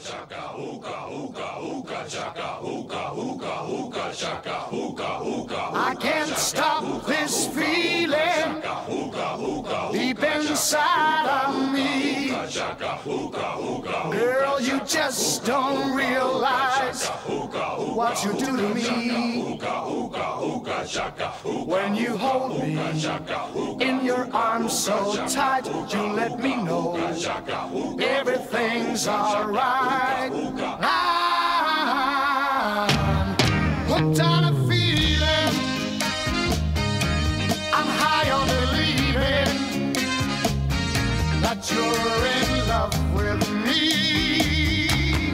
chaka, hookah, hookah, hookah, chaka, hookah, hookah, hookah, chaka, hookah, hookah. I can't stop this feeling deep inside of me. Girl, you just don't realize what you do to me. When you hold me in your arms so tight, you let me know everything's alright. I'm hooked on a feeling, I'm high on believing that you're in love with me.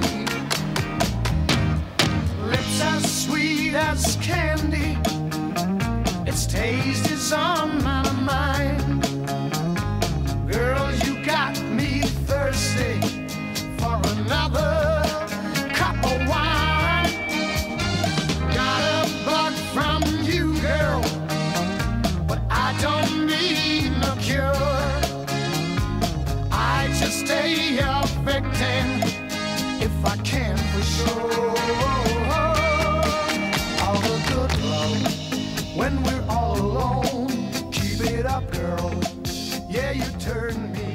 Lips as sweet as candy, its taste is on my mind. Girl, you got me thirsty for another cup of wine. Got a bug from you, girl, but I don't need no cure. I just stay a victim if I can for sure. All the good love when we're all alone. Keep it up, girl. Yeah, you turn me